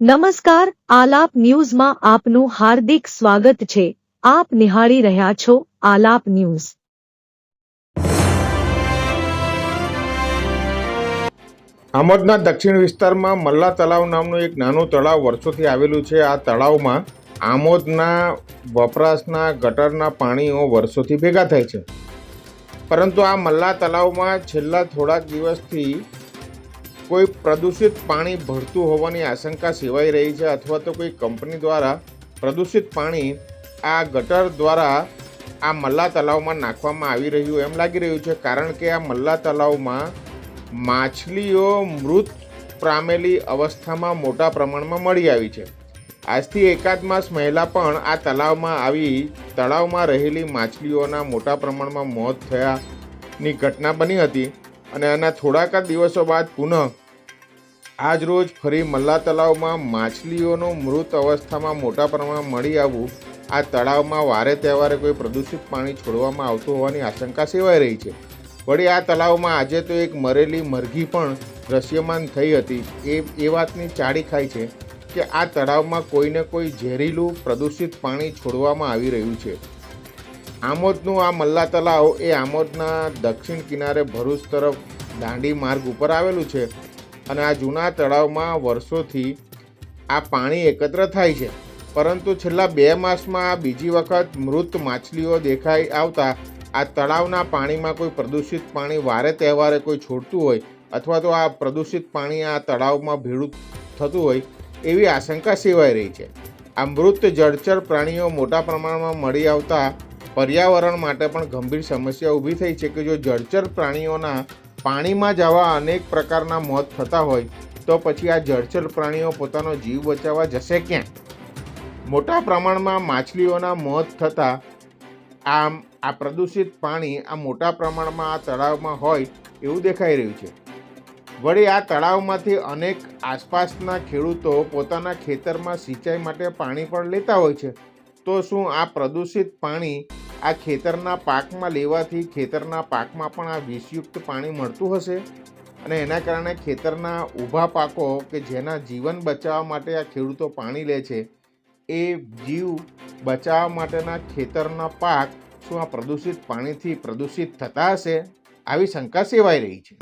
નમસ્કાર, આલાપ ન્યૂઝમાં આપનું હાર્દિક સ્વાગત છે। આપ નિહાળી રહ્યા છો આલાપ ન્યૂઝ। આમોદના દક્ષિણ વિસ્તારમાં મલ્લા તળાવ નામનું એક નાનું તળાવ વર્ષોથી આવેલું છે। આ તળાવમાં આમોદના વપરાશના ગટરના પાણીઓ વર્ષોથી ભેગા થાય છે, પરંતુ આ મલ્લા તળાવમાં છેલ્લા થોડાક દિવસથી કોઈ પ્રદૂષિત પાણી ભળતું હોવાની આશંકા સેવાઈ રહી છે, અથવા તો કોઈ કંપની દ્વારા પ્રદૂષિત પાણી આ ગટર દ્વારા આ મલ્લા તળાવમાં નાખવામાં આવી રહ્યું એમ લાગી રહ્યું છે। કારણ કે આ મલ્લા તળાવમાં માછલીઓ મૃત પામેલી અવસ્થામાં મોટા પ્રમાણમાં મળી આવી છે। આજથી એકાદ માસ પહેલાં પણ આ તળાવમાં રહેલી માછલીઓના મોટા પ્રમાણમાં મોત થયાની ઘટના બની હતી, અને આના થોડાક દિવસો બાદ પુનઃ આજ રોજ ફરી મલ્લા તળાવમાં માછલીઓનું મૃત અવસ્થામાં મોટા પ્રમાણમાં મળી આવવું આ તળાવમાં વારે તહેવારે કોઈ પ્રદૂષિત પાણી છોડવામાં આવતું હોવાની આશંકા સેવાઈ રહી છે। વળી આ તળાવમાં આજે તો એક મરેલી મરઘી પણ દ્રશ્યમાન થઈ હતી। એ વાતની ચાડી ખાય છે કે આ તળાવમાં કોઈને કોઈ ઝેરીલું પ્રદૂષિત પાણી છોડવામાં આવી રહ્યું છે। આમોદનું આ મલ્લા તળાવ એ આમોદના દક્ષિણ કિનારે ભરૂચ તરફ દાંડી માર્ગ ઉપર આવેલું છે, અને આ જૂના તળાવમાં વર્ષોથી આ પાણી એકત્ર થાય છે, પરંતુ છેલ્લા 2 માસમાં આ બીજી વખત મૃત માછલીઓ દેખાઈ આવતા આ તળાવના પાણીમાં કોઈ પ્રદૂષિત પાણી વારે તહેવારે કોઈ છોડતું હોય, અથવા તો આ પ્રદૂષિત પાણી આ તળાવમાં ભેળું થતું હોય એવી આશંકા સેવાઈ રહી છે। આ મૃત જળચર પ્રાણીઓ મોટા પ્રમાણમાં મળી આવતા પર્યાવરણ માટે પણ ગંભીર સમસ્યા ઊભી થઈ છે કે જો જળચર પ્રાણીઓના પાણીમાં જ આવા અનેક પ્રકારના મોત થતા હોય તો પછી આ જળચર પ્રાણીઓ પોતાનો જીવ બચાવવા જશે ક્યાં? મોટા પ્રમાણમાં માછલીઓના મોત થતાં આ પ્રદૂષિત પાણી આ મોટા પ્રમાણમાં આ તળાવમાં હોય એવું દેખાઈ રહ્યું છે। વળી આ તળાવમાંથી અનેક આસપાસના ખેડૂતો પોતાના ખેતરમાં સિંચાઈ માટે પાણી પણ લેતા હોય છે, તો શું આ પ્રદૂષિત પાણી આ ખેતરના પાકમાં લેવાથી ખેતરના પાકમાં પણ આ વિષયુક્ત પાણી મળતું હશે, અને એના કારણે ખેતરના ઊભા પાકો કે જેના જીવન બચાવવા માટે આ ખેડૂતો પાણી લે છે એ જીવ બચાવવા માટેના ખેતરના પાક શું આ પ્રદૂષિત પાણીથી પ્રદૂષિત થતા હશે? આવી શંકા સેવાઈ રહી છે।